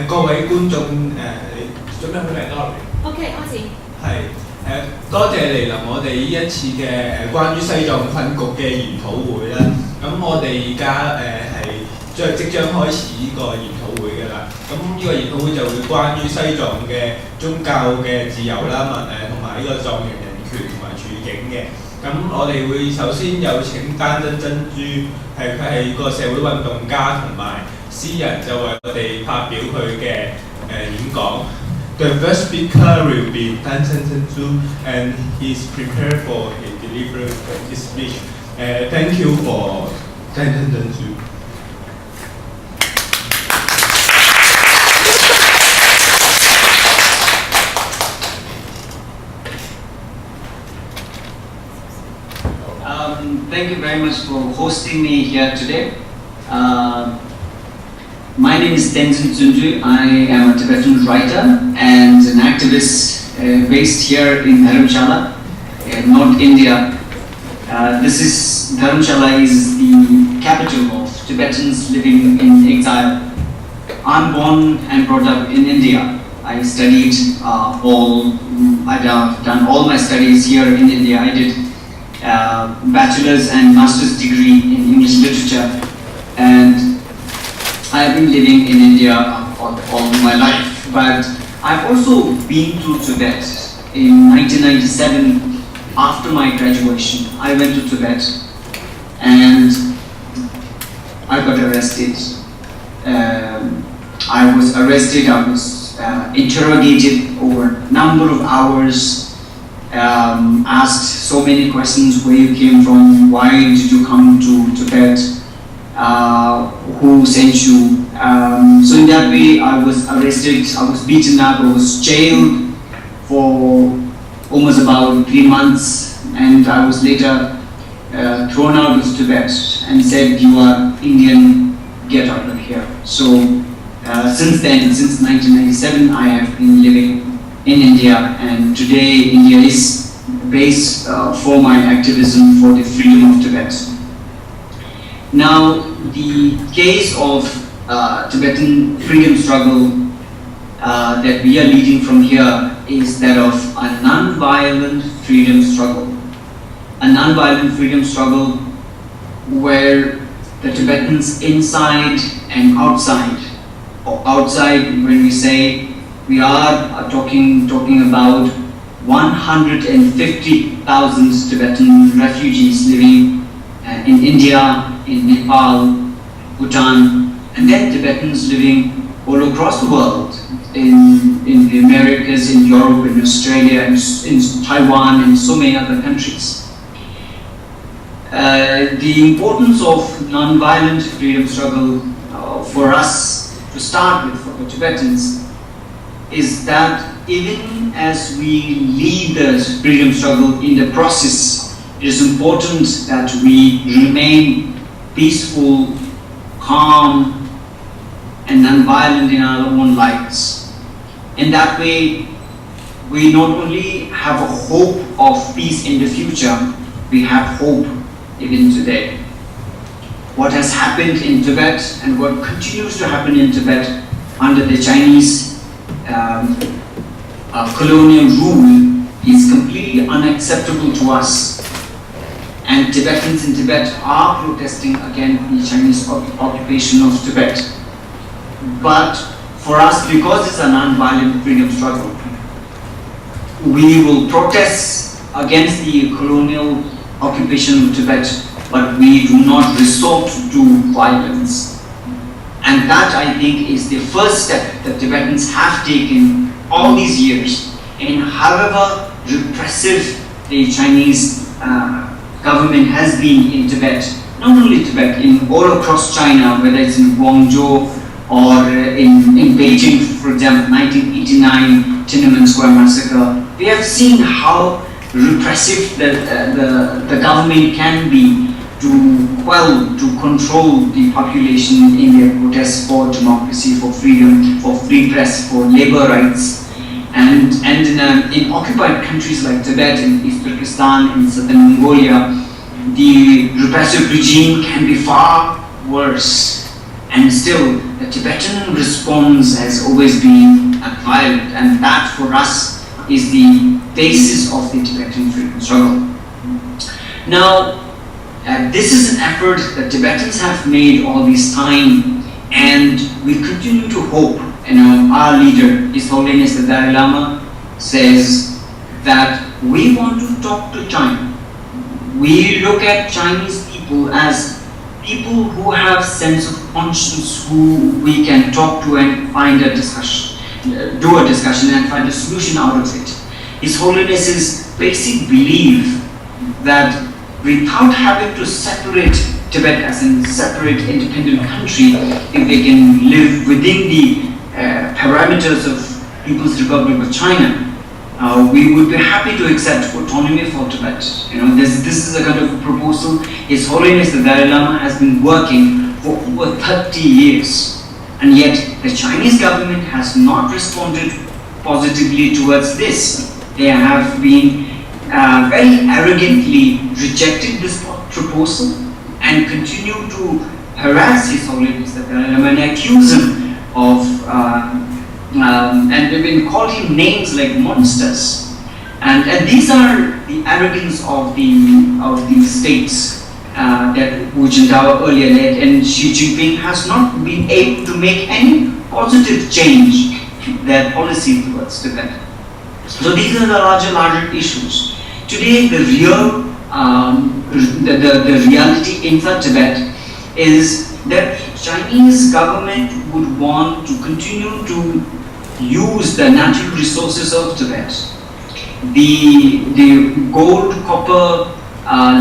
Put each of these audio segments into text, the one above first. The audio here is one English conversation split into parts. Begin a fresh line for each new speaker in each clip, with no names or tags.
各位觀眾你準備好未 ？OK， 開始。係多謝嚟臨我哋呢一次嘅關於西藏困局嘅研討會啦。咁我哋而家係即將開始呢個研討會㗎啦。咁呢個研討會就會關於西藏嘅宗教嘅自由啦，同埋呢個藏人人權同埋處境嘅。咁我哋會首先有請丹真珍珠，佢係個社會運動家同埋詩人，就為我哋發表佢嘅演講。The first speaker will be Tenzin Tsundue, and he's prepared for deliver his speech. Thank you for Tenzin Tsundue.
Thank you very much for hosting me here today. My name is Tenzin Tsundue. I am a Tibetan writer and an activist based here in Dharamshala, North India. Dharamshala is the capital of Tibetans living in exile. I'm born and brought up in India. I've done all my studies here in India. I did bachelor's and master's degree in English literature, and I've been living in India all my life. But I've also been to Tibet. In 1997, after my graduation, I went to Tibet and I got arrested. I was arrested, I was interrogated over a number of hours, asked so many questions: where you came from, why did you come to Tibet, who sent you. So in that way I was arrested, I was beaten up, I was jailed for almost about 3 months, and I was later thrown out of Tibet and said, you are Indian, get out of here. So since then, since 1997, I have been living in India, and today India is the base for my activism for the freedom of Tibet. Now, the case of Tibetan freedom struggle that we are leading from here is that of a non-violent freedom struggle. A non-violent freedom struggle where the Tibetans inside and outside, or outside when we say we are talking about 150,000 Tibetan refugees living in India, in Nepal, Bhutan, and then Tibetans living all across the world, in the Americas, in Europe, in Australia, in Taiwan, and so many other countries. The importance of non-violent freedom struggle for us to start with, for the Tibetans, is that even as we lead the freedom struggle in the process, it is important that we remain peaceful, calm, and non-violent in our own lives. In that way, we not only have a hope of peace in the future, we have hope even today. What has happened in Tibet and what continues to happen in Tibet under the Chinese colonial rule is completely unacceptable to us. And Tibetans in Tibet are protesting against the Chinese occupation of Tibet. But for us, because it's a non-violent freedom struggle, we will protest against the colonial occupation of Tibet, but we do not resort to violence. And that, I think, is the first step that Tibetans have taken all these years. And however repressive the Chinese government has been in Tibet, not only Tibet, in all across China, whether it's in Guangzhou or in Beijing, for example, 1989 Tiananmen Square massacre, we have seen how repressive the government can be to quell, to control the population in their protests for democracy, for freedom, for free press, for labor rights. And in occupied countries like Tibet, in East Turkestan, in southern Mongolia, the repressive regime can be far worse. and still the Tibetan response has always been violent, and that for us is the basis of the Tibetan freedom struggle. Now, this is an effort that Tibetans have made all this time, and we continue to hope. Our leader, His Holiness the Dalai Lama, says that we want to talk to China. We look at Chinese people as people who have sense of conscience, who we can talk to and find a discussion, do a discussion and find a solution out of it. His Holiness's basic belief that without having to separate Tibet as a separate independent country, if they can live within the parameters of People's Republic of China, we would be happy to accept autonomy for Tibet. This is a kind of proposal His Holiness the Dalai Lama has been working for over 30 years, and yet the Chinese government has not responded positively towards this. They have been very arrogantly rejected this proposal and continue to harass His Holiness the Dalai Lama and accuse him of and they've been called him names like monsters, and these are the arrogance of the states that Wu Jintao earlier led, and Xi Jinping has not been able to make any positive change their policy towards Tibet. So these are the larger issues. Today, the real the reality inside Tibet is that the Chinese government would want to continue to use the natural resources of Tibet. The gold, copper,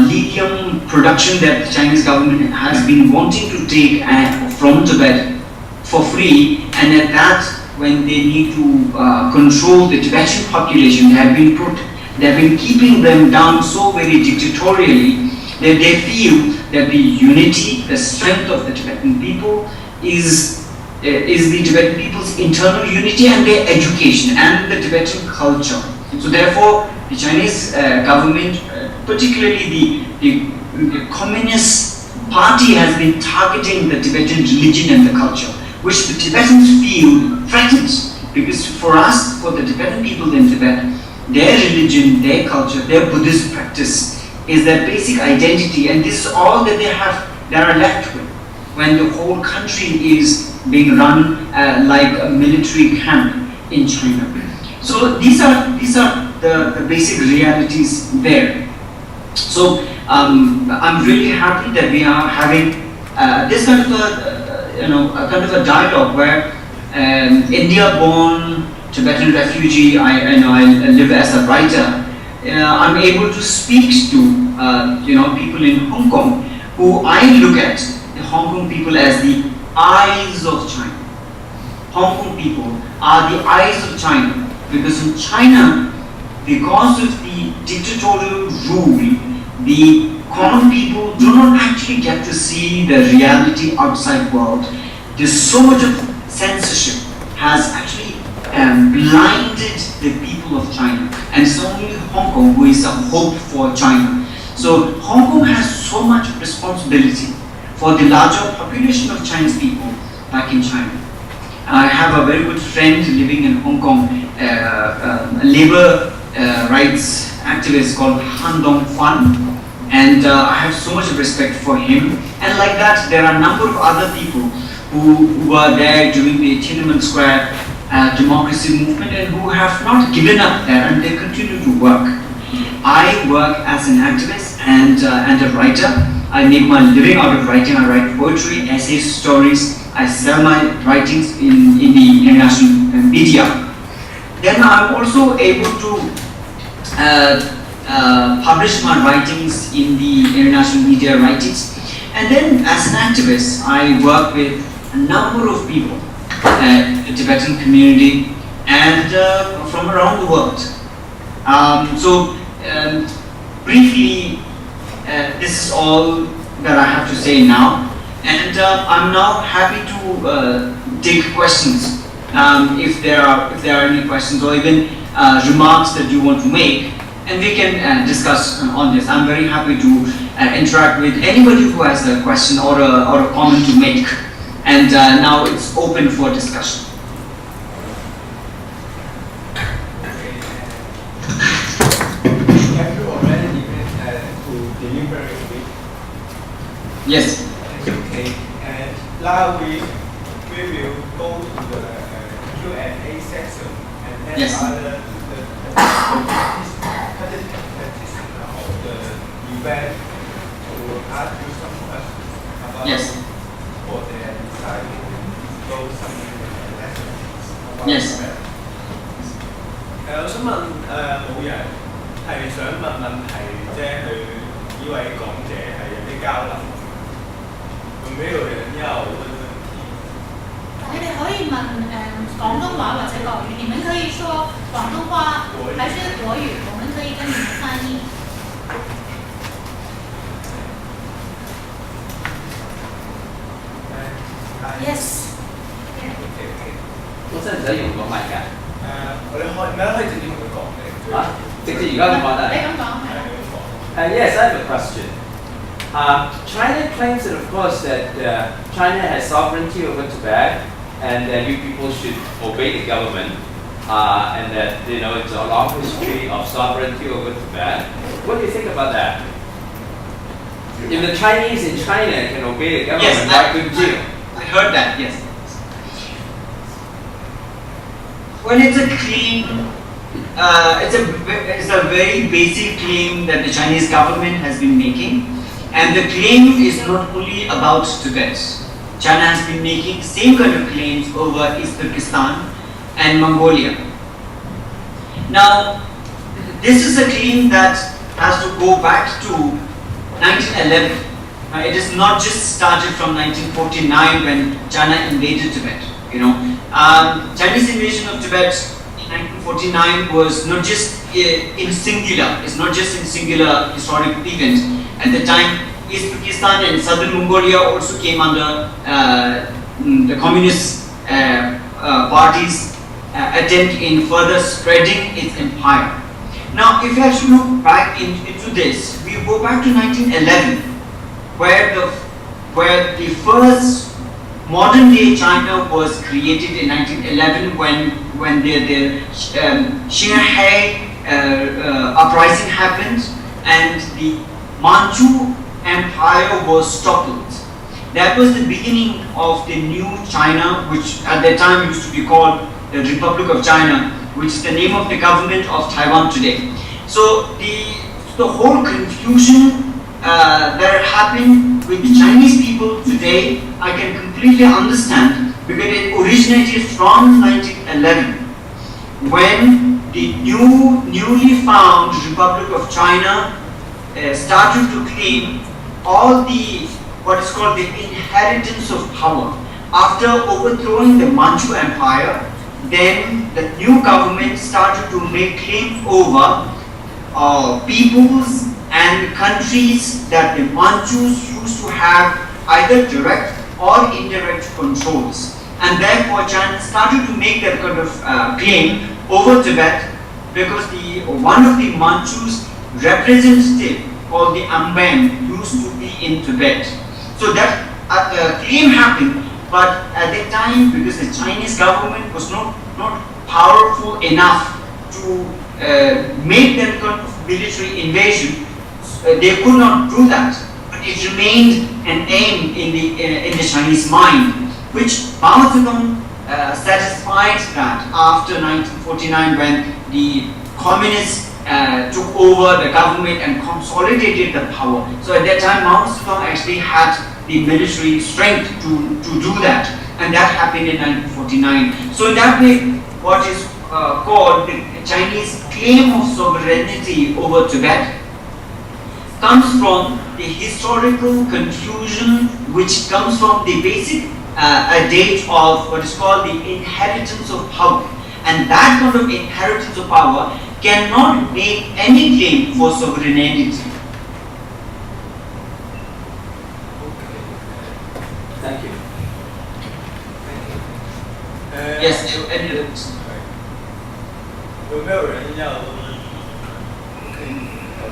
lithium production that the Chinese government has been wanting to take from Tibet for free, and at that, when they need to control the Tibetan population, they have been keeping them down so very dictatorially that they feel that the unity, the strength of the Tibetan people is the Tibetan people's internal unity and their education and the Tibetan culture. So therefore, the Chinese government, particularly the Communist Party, has been targeting the Tibetan religion and the culture, which the Tibetans feel threatens. Because for us, for the Tibetan people in Tibet, their religion, their culture, their Buddhist practice is their basic identity, and this is all that they are left with when the whole country is being run like a military camp in China. So these are the basic realities there. So I'm really happy that we are having this kind of a dialogue where India-born Tibetan refugee, I live as a writer. I'm able to speak to people in Hong Kong who I look at the Hong Kong people as the eyes of China. Hong Kong people are the eyes of China, because in China, because of the dictatorial rule, the common people do not actually get to see the reality outside world. There's so much of censorship has actually blinded the people of China, and it's only Hong Kong who is a hope for China. So Hong Kong has so much responsibility for the larger population of Chinese people back in China. I have a very good friend living in Hong Kong, a labor rights activist called Han Dong Fan, and I have so much respect for him. And like that, there are a number of other people who were there during the Tiananmen Square democracy movement and who have not given up there, and they continue to work. I work as an activist and a writer. I make my living out of writing. I write poetry, essays, stories. I sell my writings in the international media. Then I'm also able to publish my writings in the international media writings. And then as an activist, I work with a number of people, the Tibetan community, and from around the world. Briefly, this is all that I have to say now, and I'm now happy to take questions if there are any questions or even remarks that you want to make, and we can discuss on this. I'm very happy to interact with anybody who has a question or a comment to make. And now it's open for discussion.
Have you already to deliver it?
Yes.
Okay. And now we will go to the Q&A section, and then
Yes.
other participants of the event will ask you some questions about
Yes.
what they have decided to go some lessons about
Yes.
that. 我想問冇人係想問問題啫，佢呢位講者係有啲交流，有沒有人要問問題？
你哋可以問廣東話或者國語，你們可以說廣東話還是國語，我們可以跟你們翻譯。Yes。
我真係唔使用個麥㗎。
我哋可以直接同佢講嘅。
啊，直接而家咁講得。
你咁講係。
Yes, I have a question. China claims that, of course, that China has sovereignty over Tibet, and that you people should obey the government, and that it's a long history of sovereignty over Tibet. What do you think about that? If the Chinese in China can obey the government,
Yes,
why couldn't you?
I heard that, yes. Well, it's a claim, it's a very basic claim that the Chinese government has been making. And the claim is not only about Tibet. China has been making same kind of claims over East Turkestan and Mongolia. Now, this is a claim that has to go back to 1911. It is not just started from 1949 when China invaded Tibet. Chinese invasion of Tibet in 1949 was not just in singular. It's not just in singular historic event. At the time, East Turkestan and Southern Mongolia also came under the communist party's attempt in further spreading its empire. Now, if you have to look back into this, we go back to 1911, where the first modern day China was created in 1911 when the Shanghai uprising happened and the Manchu Empire was toppled. That was the beginning of the new China, which at that time used to be called the Republic of China, which is the name of the government of Taiwan today. So the whole confusion that happened with the Chinese people today, I can completely understand, because it originated from 1911, when the newly found Republic of China started to claim all the what is called the inheritance of power. After overthrowing the Manchu Empire, then the new government started to make claim over peoples and countries that the Manchus used to have either direct or indirect controls. And therefore China started to make that kind of claim over Tibet, because one of the Manchus representative called the Amben used to be in Tibet. So that claim happened, but at that time, because the Chinese government was not powerful enough to make that kind of military invasion, they could not do that. But it remained an aim in the Chinese mind, which Mao Zedong satisfied that after 1949, when the communists took over the government and consolidated the power. So at that time, Mao Zedong actually had the military strength to do that, and that happened in 1949. So in that way, what is called the Chinese claim of sovereignty over Tibet comes from the historical confusion, which comes from the basic date of what is called the inheritance of power. And that kind of inheritance of power cannot make any claim for sovereignty.
Thank you.
Yes, any others?
有没有人要？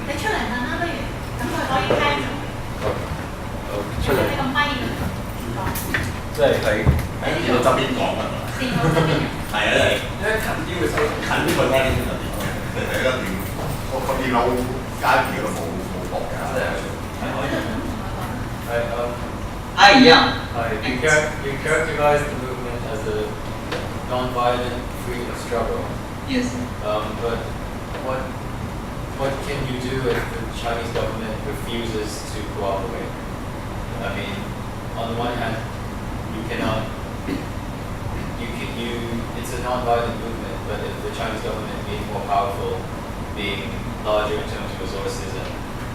你出嚟啦，不如咁佢可以聽。
出嚟。
你個咪講。
即係喺電腦側邊講啊嘛。
電腦側邊人。
係啊，因為近啲會收近啲個聽啲先特別。
第一點，個電腦階段嗰度冇駁㗎。
Hi, yeah.
You characterize the movement as a non-violent freedom struggle.
Yes.
But what can you do if the Chinese government refuses to cooperate? I mean, on the one hand, it's a non-violent movement, but if the Chinese government being more powerful, being larger in terms of resources and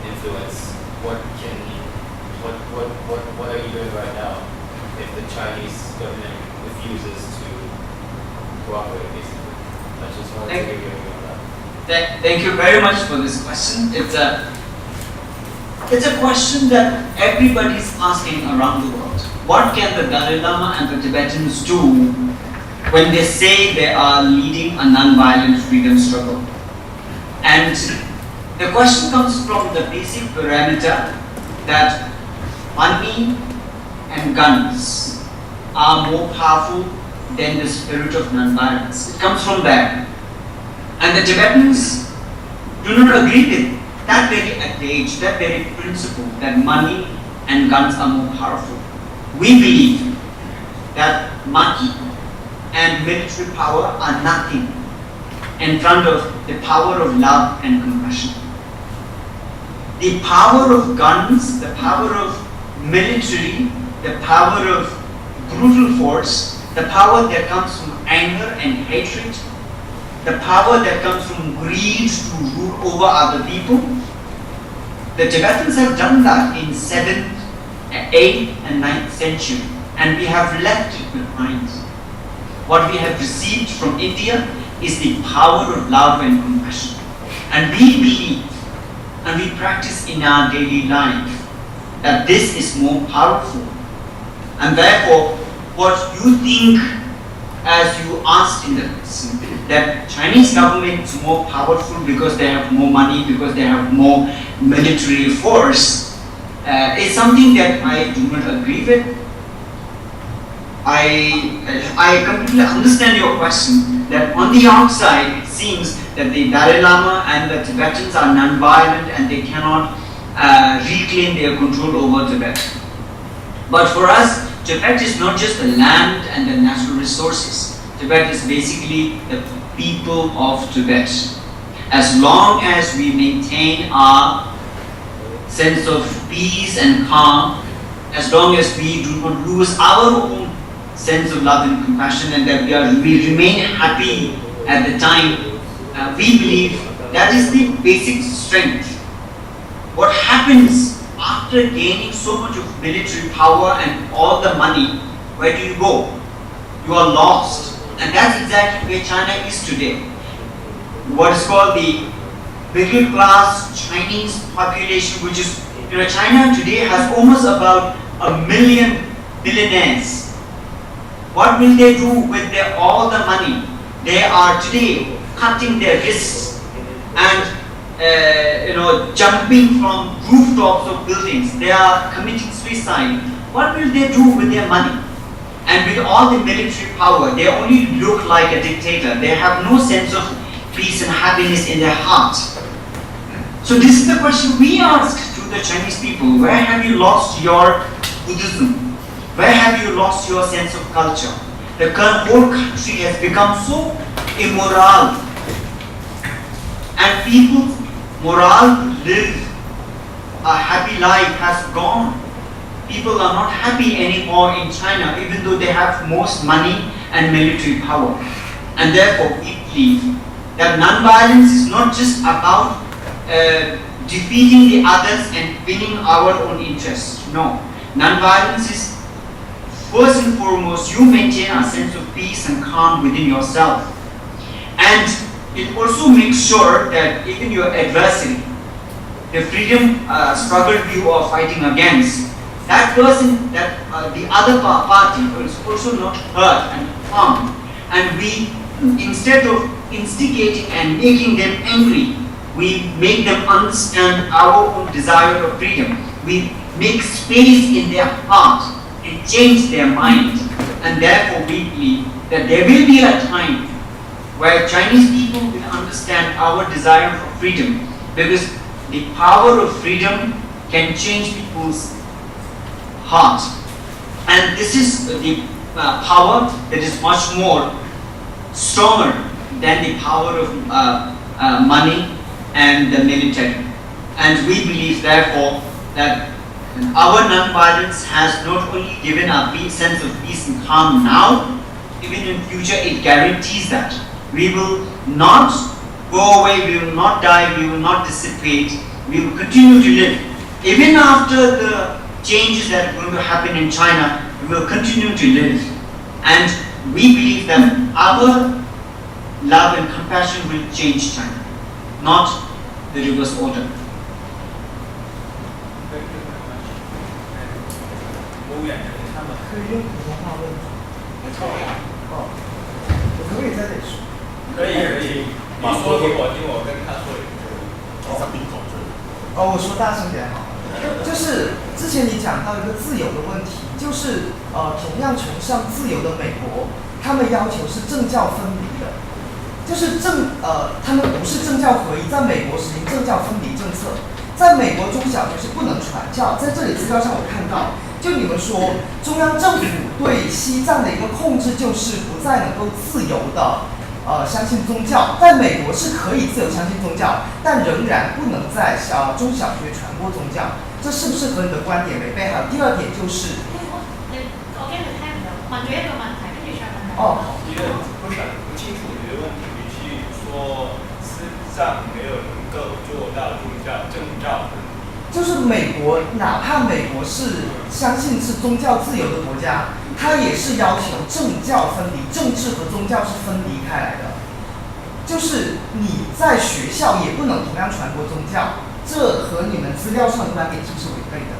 influence, what are you doing right now if the Chinese government refuses to cooperate, basically? I just wanted to hear your view on that.
Thank you very much for this question. It's a question that everybody's asking around the world. What can the Dalai Lama and the Tibetans do when they say they are leading a non-violent freedom struggle? And the question comes from the basic parameter that money and guns are more powerful than the spirit of non-violence. It comes from there. And the Tibetans do not agree with that very adage, that very principle, that money and guns are more powerful. We believe that money and military power are nothing in front of the power of love and compassion. The power of guns, the power of military, the power of brutal force, the power that comes from anger and hatred, the power that comes from greed to rule over other people. The Tibetans have done that in 7th, 8th and 9th century, and we have left it behind. What we have received from India is the power of love and compassion. And we believe and we practice in our daily life that this is more powerful. And therefore, what you think, as you asked in the question, that Chinese government is more powerful because they have more money, because they have more military force, is something that I do not agree with. I completely understand your question, that on the outside it seems that the Dalai Lama and the Tibetans are non-violent and they cannot reclaim their control over Tibet. But for us, Tibet is not just the land and the natural resources. Tibet is basically the people of Tibet. As long as we maintain our sense of peace and calm, as long as we do not lose our own sense of love and compassion, and that we remain happy at the time, we believe that is the basic strength. What happens after gaining so much of military power and all the money? Where do you go? You are lost. And that's exactly where China is today. What is called the middle class Chinese population, which is, China today has almost about 1 million billionaires. What will they do with all the money? They are today cutting their wrists and jumping from rooftops of buildings. They are committing suicide. What will they do with their money? And with all the military power, they only look like a dictator. They have no sense of peace and happiness in their heart. So this is the question we ask to the Chinese people. Where have you lost your Buddhism? Where have you lost your sense of culture? The whole country has become so immoral. And people's morale to live a happy life has gone. People are not happy anymore in China, even though they have most money and military power. And therefore, we believe that non-violence is not just about defeating the others and winning our own interests. No. Non-violence is, first and foremost, you maintain a sense of peace and calm within yourself. And it also makes sure that even your adversary, the freedom struggle you are fighting against, that person, the other party is also not hurt and harmed. And we, instead of instigating and making them angry, we make them understand our own desire of freedom. We make space in their heart, it changed their mind, and therefore we believe that there will be a time where Chinese people will understand our desire for freedom, because the power of freedom can change people's hearts. And this is the power that is much more stronger than the power of money and the military. And we believe therefore that our non-violence has not only given a sense of peace and calm now, even in future it guarantees that we will not go away, we will not die, we will not dissipate, we will continue to live. Even after the changes that are going to happen in China, we will continue to live. And we believe that our love and compassion will change China, not the reverse order.
我说大声点好，就是之前你讲到一个自由的问题，就是同样崇尚自由的美国，他们要求是政教分离的，就是他们不是政教合一，在美国实行政教分离政策，在美国中小学是不能传教，在这里资料上我看到，就你们说中央政府对西藏的一个控制就是不再能够自由的相信宗教，在美国是可以自由相信宗教，但仍然不能在中小学传播宗教，这是不是和你的观点违背？还有第二点就是，
我跟你听唔到，問咗一個問題，跟住再問。
不清楚你的问题，你去说西藏没有能够做到政教分离。
就是美国，哪怕美国是相信是宗教自由的国家，它也是要求政教分离，政治和宗教是分离开来的。就是你在学校也不能同样传播宗教，这和你们资料上的观点是不是违背的？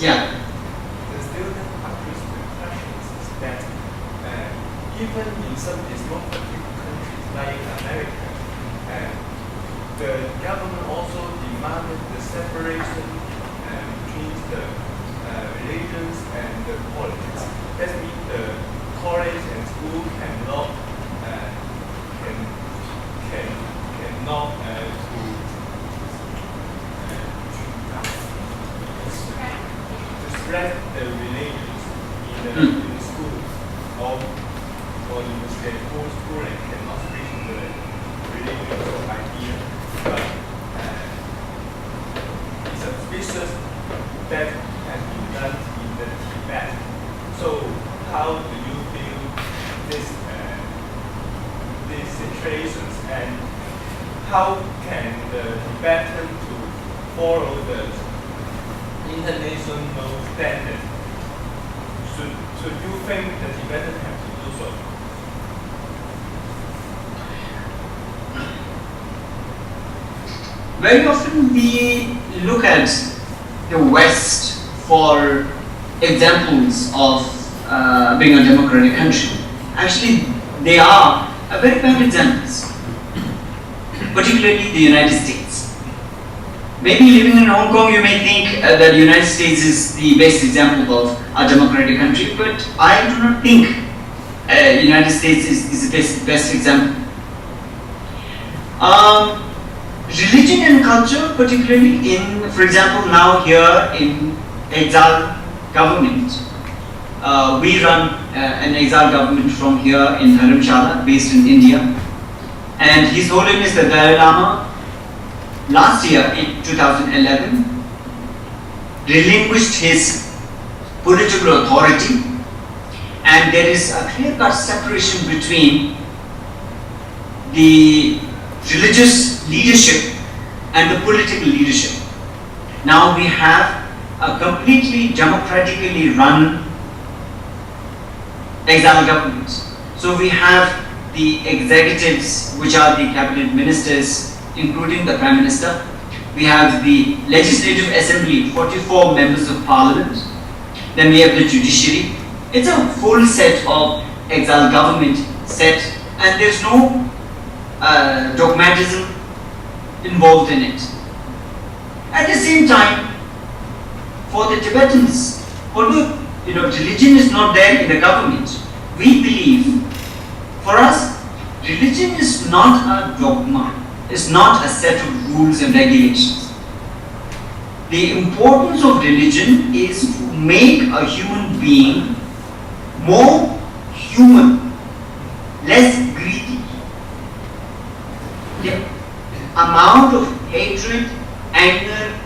Yeah.
The student impressions is that even in some democratic countries like America, the government also demanded the separation between the religions and the politics. That means the college and school cannot spread the religions in the school or in the school and cannot speak the religions or idea. But it's suspicious that has been done in the Tibet. So how do you feel these situations, and how can the Tibetan to follow the international standard? Should you think the Tibetan have to do so?
Very often we look at the West for examples of being a democratic country. Actually, they are very bad examples, particularly the United States. Maybe living in Hong Kong, you may think that the United States is the best example of a democratic country, but I do not think the United States is the best example. Religion and culture, particularly in, for example, now here in exile government, we run an exile government from here in Dharamshala, based in India, and His Holiness the Dalai Lama last year in 2011 relinquished his political authority, and there is a clear-cut separation between the religious leadership and the political leadership. Now we have a completely democratically run exile government. So we have the executives, which are the cabinet ministers, including the Prime Minister. We have the Legislative Assembly, 44 members of Parliament. Then we have the judiciary. It's a full set of exile government set, and there's no dogmatism involved in it. At the same time, for the Tibetans, although religion is not there in the government, we believe, for us, religion is not a dogma, is not a set of rules and regulations. The importance of religion is to make a human being more human, less greedy. The amount of hatred, anger,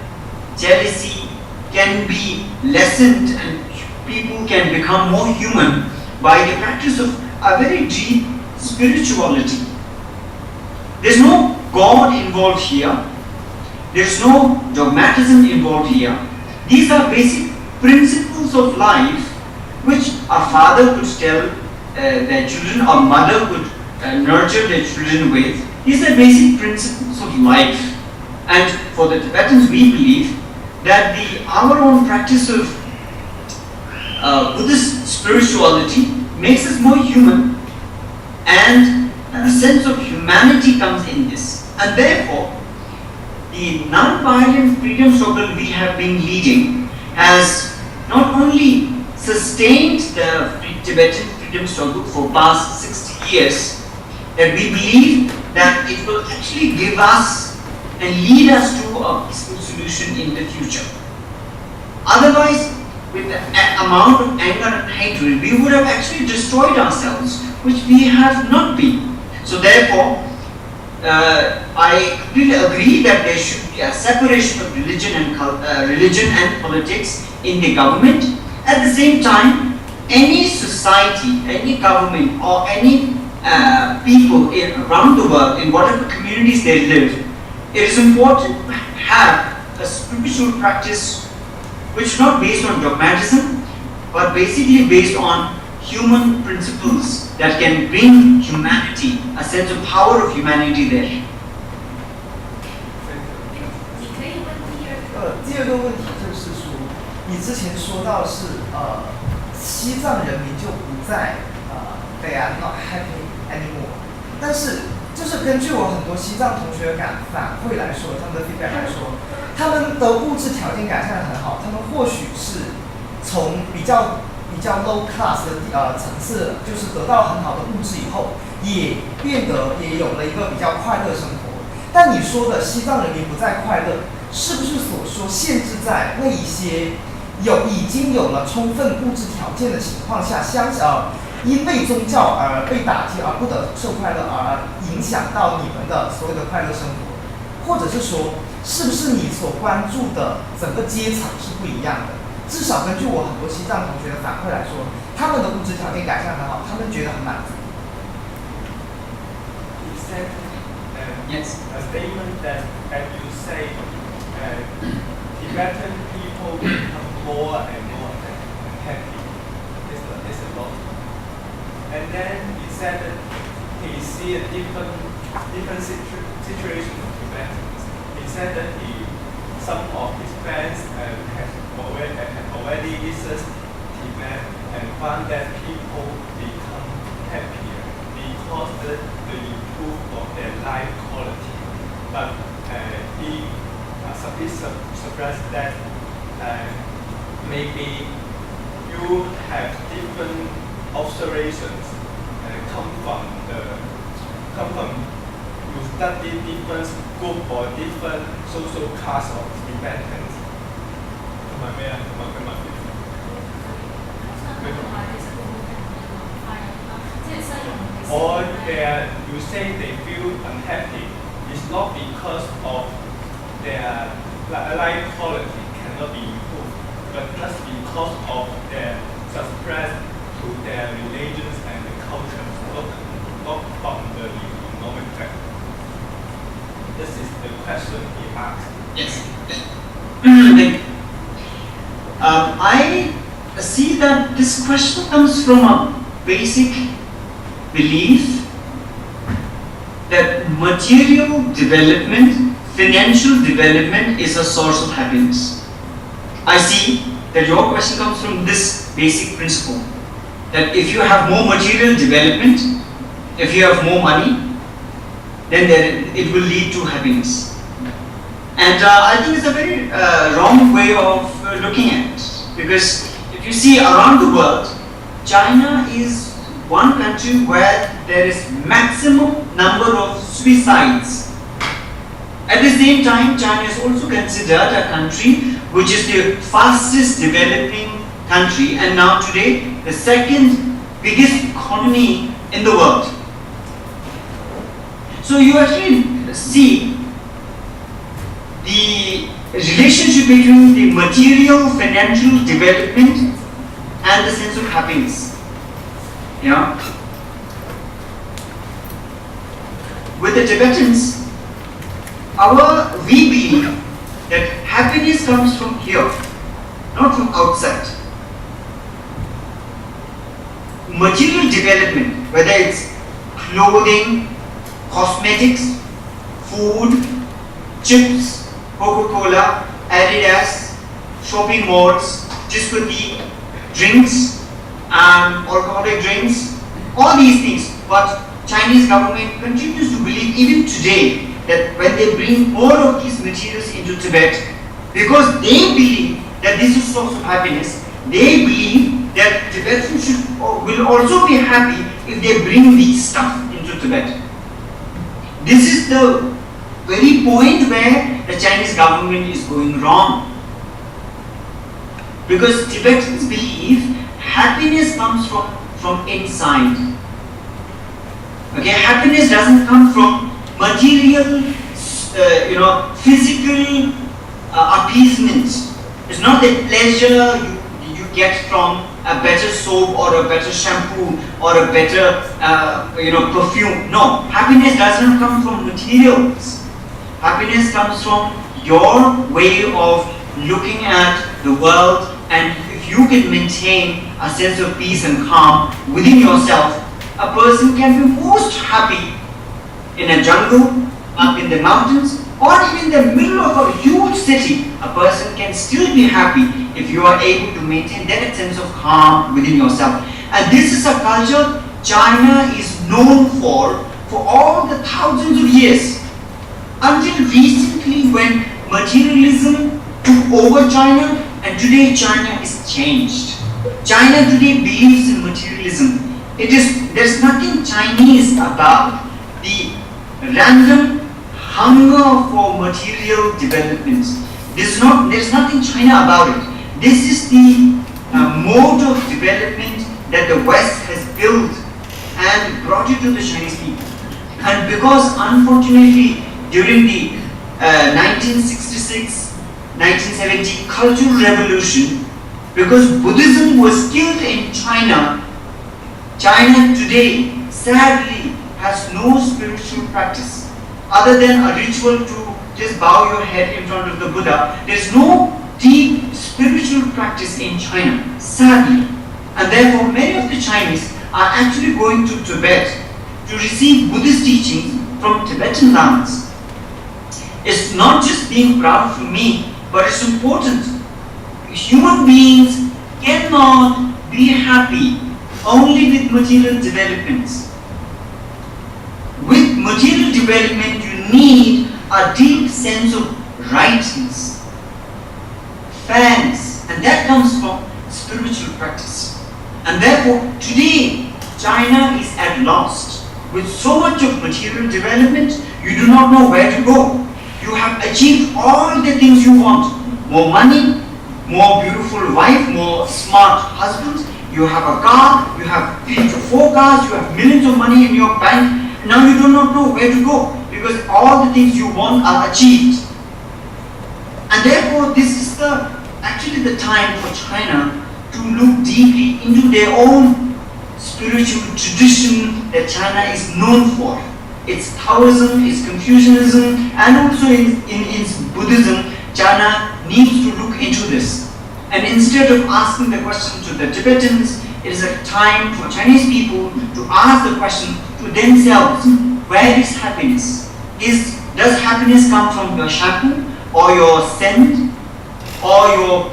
jealousy can be lessened and people can become more human by the practice of a very deep spirituality. There's no God involved here. There's no dogmatism involved here. These are basic principles of life which a father could tell their children, or mother could nurture their children with. These are basic principles of life. And for the Tibetans, we believe that our own practice of Buddhist spirituality makes us more human, and a sense of humanity comes in this. And therefore, the non-violent freedom struggle we have been leading has not only sustained the Tibetan freedom struggle for past 60 years, that we believe that it will actually give us and lead us to a peaceful solution in the future. Otherwise, with the amount of anger and hatred, we would have actually destroyed ourselves, which we have not been. So therefore, I completely agree that there should be a separation of religion and politics in the government. At the same time, any society, any government, or any people around the world, in whatever communities they live, it is important to have a spiritual practice which is not based on dogmatism, but basically based on human principles that can bring humanity, a sense of power of humanity there.
第二个问题就是说，你之前说到是西藏人民就不再they are not happy anymore， 但是就是根据我很多西藏同学反馈来说，他们的 feedback 来说，他们的物质条件改善得很好，他们或许是从比较 low class 的层次，就是得到很好的物质以后，也有了一个比较快乐生活。但你说的西藏人民不再快乐，是不是所说限制在那一些已经有了充分物质条件的情况下，因为宗教而被打击而不得受快乐，而影响到你们的所有的快乐生活？或者是说，是不是你所关注的整个阶层是不一样的？ 至少根据我很多西藏同学的反馈来说，他们的物质条件改善很好，他们觉得很满足。
Yes. A statement that, as you say, Tibetan people become more and more happy. It's a lot. And then he said that he see a different situation of Tibetans. He said that some of his friends have already visited Tibet and found that people become happier because the improve of their life quality. But he suppressed that maybe you have different observations come from you study different group or different social class of Tibetans. Or you say they feel unhappy, it's not because of their life quality cannot be improved, but just because of their suppressed to their religions and the culture, not from the economic factor. This is the question he asked.
Yes. I see that this question comes from a basic belief that material development, financial development is a source of happiness. I see that your question comes from this basic principle, that if you have more material development, if you have more money, then it will lead to happiness. And I think it's a very wrong way of looking at. Because if you see around the world, China is one country where there is maximum number of suicides. At the same time, China is also considered a country which is the fastest developing country, and now today the second biggest economy in the world. So you actually see the relationship between the material financial development and the sense of happiness. Yeah. With the Tibetans, we believe that happiness comes from here, not from outside. Material development, whether it's clothing, cosmetics, food, chips, Coca-Cola, Adidas, shopping malls, discotheque, drinks, alcoholic drinks, all these things. But Chinese government continues to believe even today that when they bring more of these materials into Tibet, because they believe that this is source of happiness, they believe that Tibetans will also be happy if they bring these stuff into Tibet. This is the very point where the Chinese government is going wrong. Because Tibetans believe happiness comes from inside. Okay, happiness doesn't come from material, physical appeasement. It's not the pleasure you get from a better soap or a better shampoo or a better, perfume. No, happiness doesn't come from materials. Happiness comes from your way of looking at the world, and if you can maintain a sense of peace and calm within yourself, a person can be most happy in a jungle, up in the mountains, or even in the middle of a huge city. A person can still be happy if you are able to maintain that sense of calm within yourself. And this is a culture China is known for all the thousands of years. Until recently, when materialism took over China, and today China is changed. China today believes in materialism. There's nothing Chinese about the random hunger for material development. There's nothing China about it. This is the mode of development that the West has built and brought it to the Chinese people. And because unfortunately during the 1966, 1970 Cultural Revolution, because Buddhism was killed in China, China today sadly has no spiritual practice other than a ritual to just bow your head in front of the Buddha. There's no deep spiritual practice in China, sadly. And therefore many of the Chinese are actually going to Tibet to receive Buddhist teachings from Tibetan lamas. It's not just being proud for me, but it's important. Human beings cannot be happy only with material developments. With material development, you need a deep sense of rightness, fairness, and that comes from spiritual practice. And therefore, today, China is at lost. With so much of material development, you do not know where to go. You have achieved all the things you want. More money, more beautiful wife, more smart husband. You have a car, you have 3 to 4 cars, you have millions of money in your bank. Now you do not know where to go because all the things you want are achieved. And therefore this is actually the time for China to look deeply into their own spiritual tradition that China is known for. It's Taoism, it's Confucianism, and also in Buddhism, China needs to look into this. And instead of asking the question to the Tibetans, it is a time for Chinese people to ask the question to themselves, where is happiness? Does happiness come from your shampoo, or your scent, or your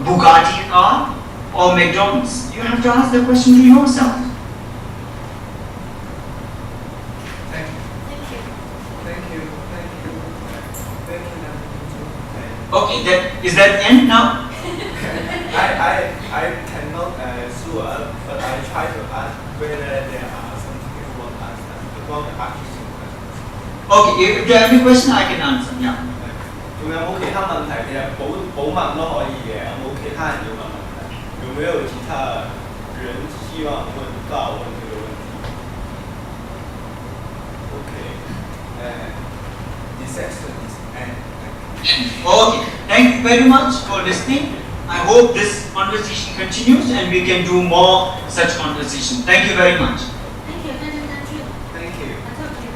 Bugatti car, or McDonald's? You have to ask the question to yourself. Okay, is that end now?
I cannot sure, but I try to ask whether there are some people who want to ask about the artificial questions.
Okay, if you have any question, I can answer. Yeah.
仲有冇其他問題？其實補問都可以嘅，有冇其他人要問問題？有沒有其他人希望問這個問題 ？OK， this session is end.
Okay, thank you very much for listening. I hope this conversation continues and we can do more such conversation. Thank you very much.
Thank you, thank you.
Thank you.
I talk to you.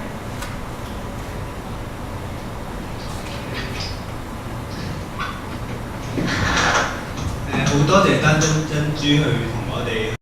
好多謝丹珍珠去